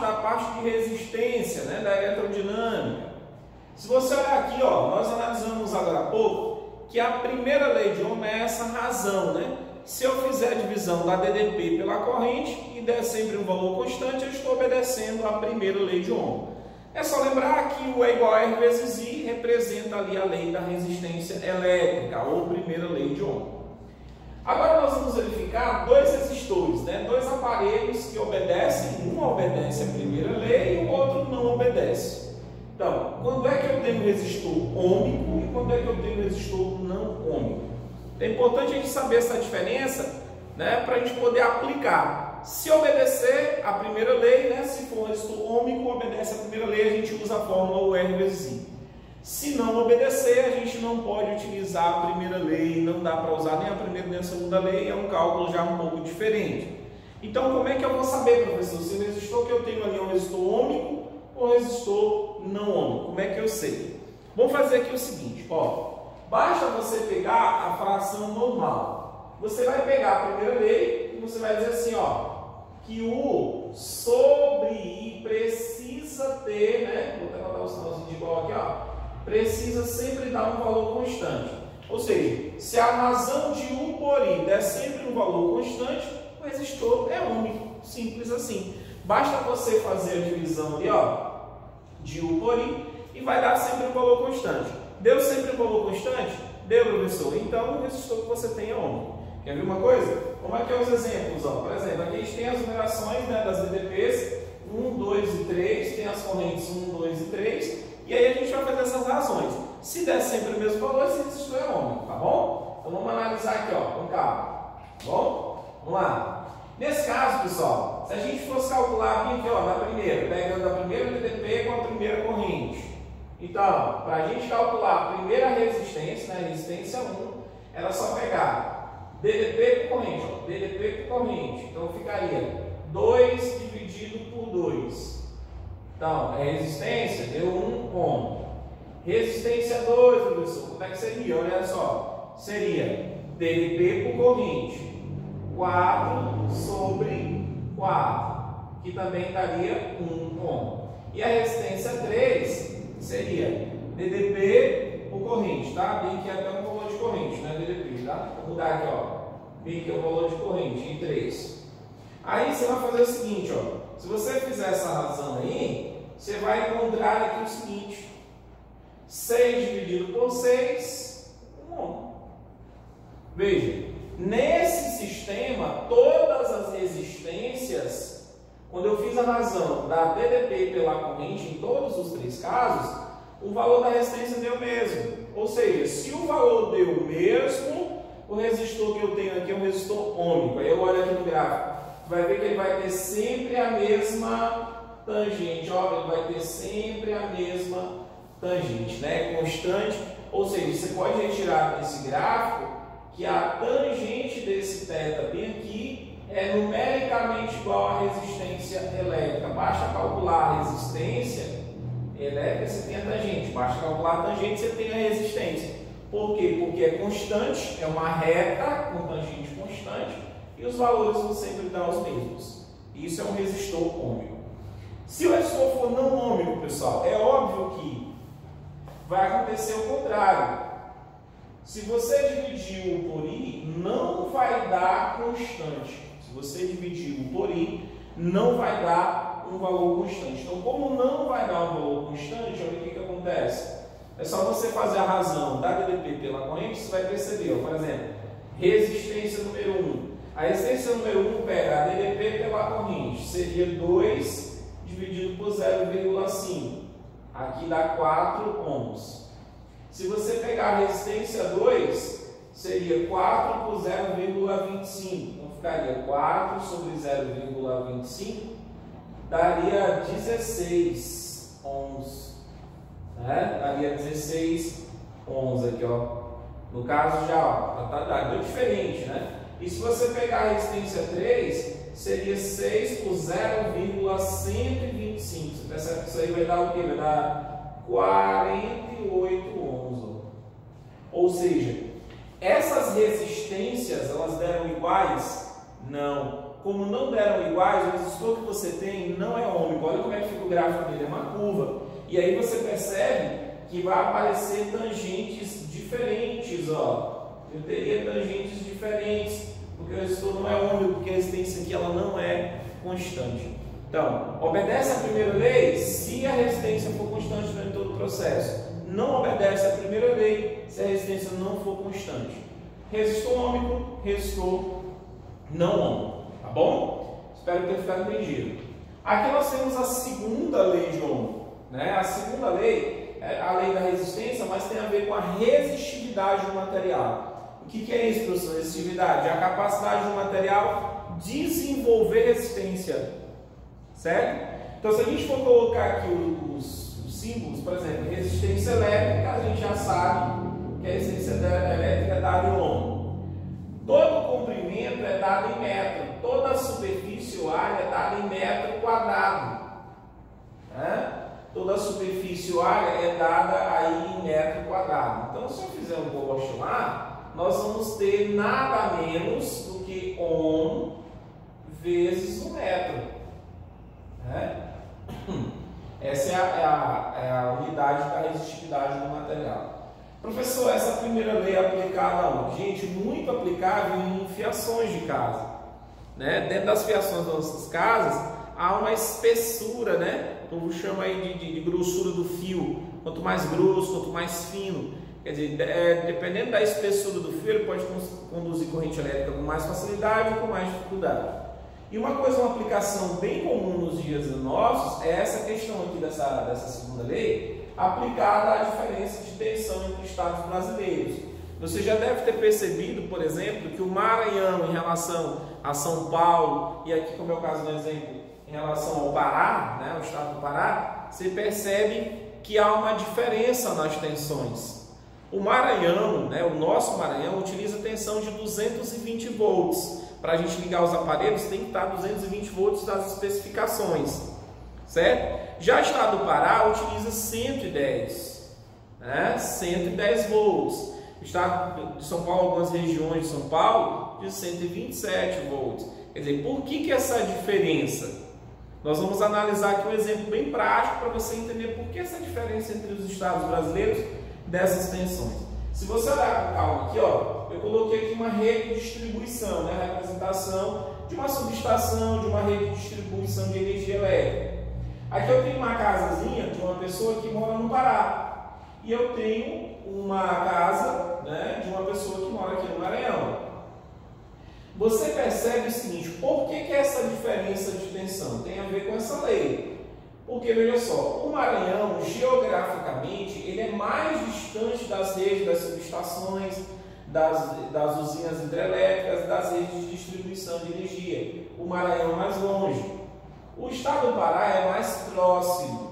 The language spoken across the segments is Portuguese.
da parte de resistência, né, da eletrodinâmica. Se você olhar aqui, ó, nós analisamos agora há pouco que a primeira lei de Ohm é essa razão, né? Se eu fizer a divisão da DDP pela corrente e der sempre um valor constante, eu estou obedecendo a primeira lei de Ohm. É só lembrar que o E igual a R vezes I representa ali a lei da resistência elétrica, ou primeira lei de Ohm. Agora nós vamos verificar dois resistores, né? Dois aparelhos que obedecem, um obedece a primeira lei e o outro não obedece. Então, quando é que eu tenho resistor ôhmico e quando é que eu tenho resistor não ôhmico? É importante a gente saber essa diferença, né, para a gente poder aplicar. Se obedecer a primeira lei, né, se for resistor ôhmico, obedece a primeira lei, a gente usa a fórmula U R vezes I. Se não obedecer, a gente não pode utilizar a primeira lei, não dá para usar nem a primeira nem a segunda lei, é um cálculo já um pouco diferente. Então, como é que eu vou saber, professor, se o resistor que eu tenho ali é um resistor ôhmico ou resistor não ôhmico? Como é que eu sei? Vamos fazer aqui o seguinte, ó, basta você pegar a fração normal. Você vai pegar a primeira lei e você vai dizer assim, ó, que o sobre I precisa ter, né, vou até botar o sinalzinho de igual aqui, ó, precisa sempre dar um valor constante. Ou seja, se a razão de U por I der sempre um valor constante, o resistor é ôhmico. Simples assim. Basta você fazer a divisão ali, ó, de U por I e vai dar sempre um valor constante. Deu sempre um valor constante? Deu, professor. Então o resistor que você tem é ôhmico. Quer ver uma coisa? Como é que é os exemplos? Ó? Por exemplo, aqui a gente tem as numerações, né, das DDPs, 1, 2 e 3, tem as correntes 1, 2 e 3. E aí a gente vai fazer essas razões. Se der sempre o mesmo valor, esse resistor é ôhmico, tá bom? Então vamos analisar aqui, ó, com calma. Tá bom? Vamos lá. Nesse caso, pessoal, se a gente fosse calcular aqui, ó, na primeira, pegando a primeira DDP com a primeira corrente. Então, para a gente calcular a primeira resistência, né, resistência 1, era só pegar DDP por corrente, ó, DDP por corrente. Então ficaria 2 dividido por 2. Então, é resistência, deu 1 ohm. Resistência 2, professor, como é que seria? Olha só, seria DDP por corrente, 4 sobre 4, que também daria 1 ohm. E a resistência 3 seria DDP por corrente, tá? Bem que é até um valor de corrente, né? DDP, tá? Vou mudar aqui, ó. Bem que é o valor de corrente, em 3. Aí você vai fazer o seguinte, ó. Se você fizer essa razão aí, você vai encontrar aqui o seguinte: 6 dividido por 6, 1 ohm. Veja, nesse sistema, todas as resistências, quando eu fiz a razão da DDP pela corrente, em todos os 3 casos, o valor da resistência deu o mesmo. Ou seja, se o valor deu o mesmo, o resistor que eu tenho aqui é um resistor ôhmico. Aí eu olho aqui no gráfico, vai ver que ele vai ter sempre a mesma tangente. Ó, ele vai ter sempre a mesma tangente, né? Constante. Ou seja, você pode retirar desse gráfico que a tangente desse θ bem aqui é numericamente igual à resistência elétrica. Basta calcular a resistência elétrica, você tem a tangente. Basta calcular a tangente, você tem a resistência. Por quê? Porque é constante, é uma reta com tangente constante e os valores vão sempre dar os mesmos. Isso é um resistor ôhmico. Se o resistor for não ôhmico, pessoal, é óbvio que vai acontecer o contrário. Se você dividir U por I, não vai dar constante. Se você dividir U por I, não vai dar um valor constante. Então, como não vai dar um valor constante, olha o que acontece. É só você fazer a razão da DDP pela corrente, você vai perceber. Ó, por exemplo, resistência número 1. A resistência número 1 pega a DDP pela corrente, seria 2 dividido por 0,5. Aqui dá 4 ohms. Se você pegar a resistência 2, seria 4 por 0,25. Então ficaria 4 sobre 0,25, daria 16 ohms. Né? Daria 16 ohms aqui, ó. No caso já, ó, deu diferente, né? E se você pegar a resistência 3, seria 6 por 0,125. Você percebe que isso aí vai dar o quê? Vai dar 48 ohms. Ou seja, essas resistências, elas deram iguais? Não. Como não deram iguais, o resistor que você tem não é ôhmico. olha como é que fica o gráfico dele, é uma curva. E aí você percebe que vai aparecer tangentes diferentes, ó. Eu teria tangentes diferentes, porque o resistor não é único, porque a resistência aqui ela não é constante. Então, obedece à primeira lei se a resistência for constante durante todo o processo. Não obedece à primeira lei se a resistência não for constante. Resistor ômico, resistor não ômico, tá bom? Espero ter ficado entendido. Aqui nós temos a segunda lei de Ohm, né? A segunda lei é a lei da resistência, mas tem a ver com a resistividade do material. O que é isso, professor? Resistividade é a capacidade do material desenvolver resistência, certo? Então, se a gente for colocar aqui os símbolos, por exemplo, resistência elétrica, a gente já sabe que a resistência elétrica é dada em Ohm. Todo comprimento é dado em metro, toda superfície ou área é dada em metro quadrado, né? Toda superfície ou área é dada aí em metro quadrado. Então, se eu fizer um postular, nós vamos ter nada menos do que Ohm vezes o metro, né? Essa é a unidade da resistividade do material. Professor, essa primeira lei é aplicada onde? Gente, muito aplicável em fiações de casa, né? Dentro das fiações das nossas casas há uma espessura, né? O povo chama aí de grossura do fio. Quanto mais grosso, quanto mais fino. Quer dizer, dependendo da espessura do fio, ele pode conduzir corrente elétrica com mais facilidade ou com mais dificuldade. E uma coisa, uma aplicação bem comum nos dias nossos é essa questão aqui dessa segunda lei, aplicada à diferença de tensão entre estados brasileiros. Você já deve ter percebido, por exemplo, que o Maranhão em relação a São Paulo, e aqui como é o caso do exemplo, em relação ao Pará, né, o estado do Pará, você percebe que há uma diferença nas tensões. O Maranhão, né, o nosso Maranhão, utiliza tensão de 220 volts. Para a gente ligar os aparelhos, tem que estar 220 volts das especificações, certo? Já o estado do Pará utiliza 110, né? 110 volts. O estado de São Paulo, algumas regiões de São Paulo, de 127 volts. Quer dizer, por que essa diferença? Nós vamos analisar aqui um exemplo bem prático para você entender por que essa diferença entre os estados brasileiros dessas tensões. Se você olhar com calma aqui, ó, eu coloquei aqui uma rede de distribuição, né, a representação de uma subestação, de uma rede de distribuição de energia elétrica. Aqui eu tenho uma casazinha de uma pessoa que mora no Pará. E eu tenho uma casa, né, de uma pessoa que mora aqui no Maranhão. Você percebe o seguinte, por que essa diferença de tensão? Tem a ver com essa lei. Porque, veja só, o Maranhão, geograficamente, ele é mais distante das redes, das subestações, das usinas hidrelétricas, das redes de distribuição de energia. O Maranhão é mais longe. O estado do Pará é mais próximo.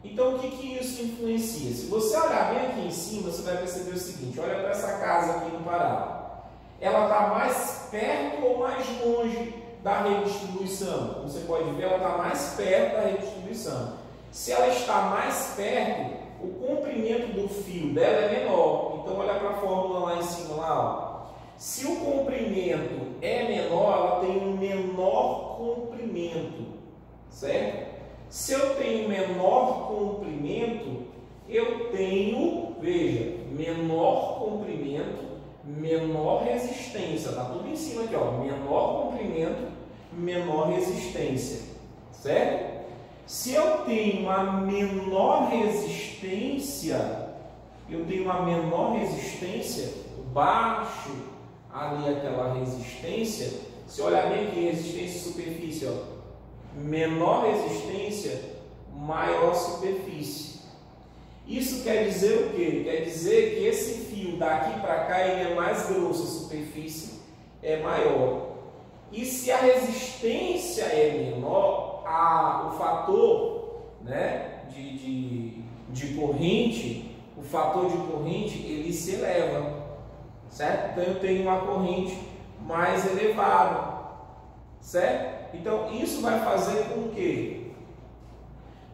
Então, o que isso influencia? Se você olhar bem aqui em cima, você vai perceber o seguinte, olha para essa casa aqui no Pará. Ela está mais perto ou mais longe da rede de distribuição? Como você pode ver, ela está mais perto da rede de distribuição. Se ela está mais perto, o comprimento do fio dela é menor. Então, olha para a fórmula lá em cima, lá, ó. Se o comprimento é menor, ela tem um menor comprimento, certo? Se eu tenho menor comprimento, eu tenho, veja, menor comprimento, menor resistência. Está tudo em cima aqui, ó. Menor comprimento, menor resistência, certo? Se eu tenho uma menor resistência, baixo ali aquela resistência, se olhar bem aqui, resistência e superfície, ó, menor resistência, maior superfície. Isso quer dizer o quê? Quer dizer que esse fio daqui para cá ele é mais grosso, a superfície é maior. E se a resistência é menor, o fator, né, de corrente, o fator de corrente ele se eleva, certo? Então eu tenho uma corrente mais elevada, certo? Então isso vai fazer com que?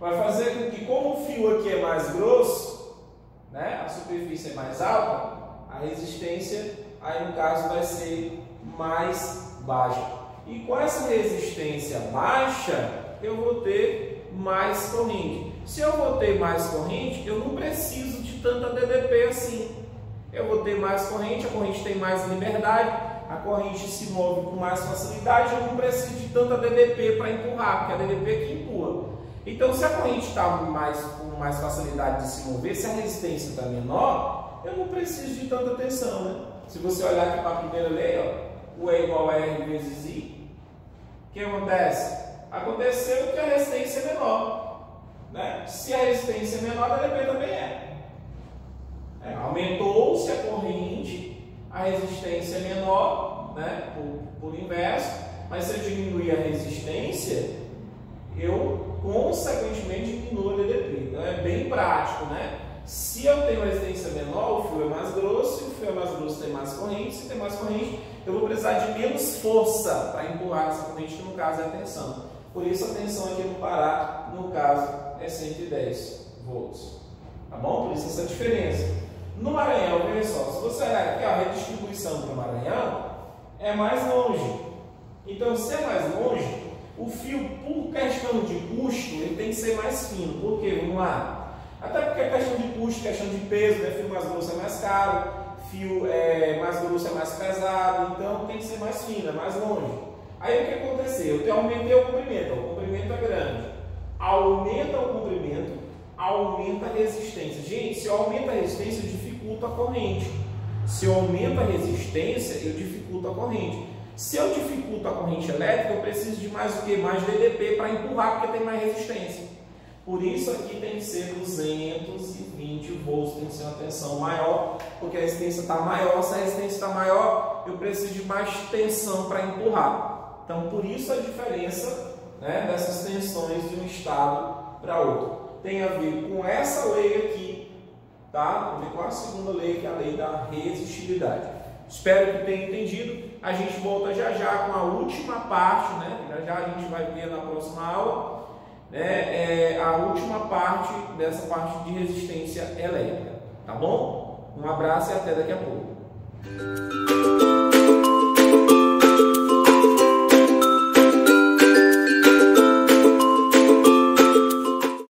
Vai fazer com que, como o fio aqui é mais grosso, né, a superfície é mais alta, a resistência aí no caso vai ser mais baixa. E com essa resistência baixa, eu vou ter mais corrente. Se eu vou ter mais corrente, eu não preciso de tanta DDP assim. Eu vou ter mais corrente, a corrente tem mais liberdade, a corrente se move com mais facilidade, eu não preciso de tanta DDP para empurrar, porque é a DDP que empurra. Então, se a corrente está com mais facilidade de se mover, se a resistência está menor, eu não preciso de tanta tensão, né? Se você olhar aqui para a primeira lei, ó, U é igual a R vezes I, o que acontece? Aconteceu que a resistência é menor, né? Se a resistência é menor, a DDP também é. Aumentou-se a corrente, a resistência é menor, né? Por inverso, mas se eu diminuir a resistência, eu consequentemente diminuo a DDP. Então é bem prático, né? Se eu tenho resistência menor, o fio é mais grosso, se o fio é mais grosso tem mais corrente, se tem mais corrente, eu vou precisar de menos força para empurrar essa corrente, que no caso é a tensão. Por isso a tensão aqui no Pará, no caso, é 110 volts. Tá bom? Por isso essa diferença. No Maranhão, veja só, se você olhar aqui, a redistribuição para o Maranhão é mais longe. Então, se é mais longe, o fio, por questão de custo, ele tem que ser mais fino. Por quê? Vamos lá. Até porque a questão de custo, questão de peso, né? Fio mais grosso é mais caro, fio mais grosso é mais pesado, então tem que ser mais fino, é mais longe. Aí o que aconteceu? Eu aumentei o comprimento é grande. Aumenta o comprimento, aumenta a resistência. Gente, se eu aumento a resistência, eu dificulto a corrente. Se eu aumento a resistência, eu dificulto a corrente. Se eu dificulto a corrente elétrica, eu preciso de mais o que? Mais DDP para empurrar, porque tem mais resistência. Por isso aqui tem que ser 220 volts, tem que ser uma tensão maior, porque a resistência está maior. Se a resistência está maior, eu preciso de mais tensão para empurrar. Então, por isso a diferença, né, dessas tensões de um estado para outro. Tem a ver com essa lei aqui, tá? Tem a ver com a segunda lei, que é a lei da resistividade. Espero que tenha entendido. A gente volta já já com a última parte, né? Já já a gente vai ver na próxima aula, né? A última parte dessa parte de resistência elétrica, tá bom? Um abraço e até daqui a pouco.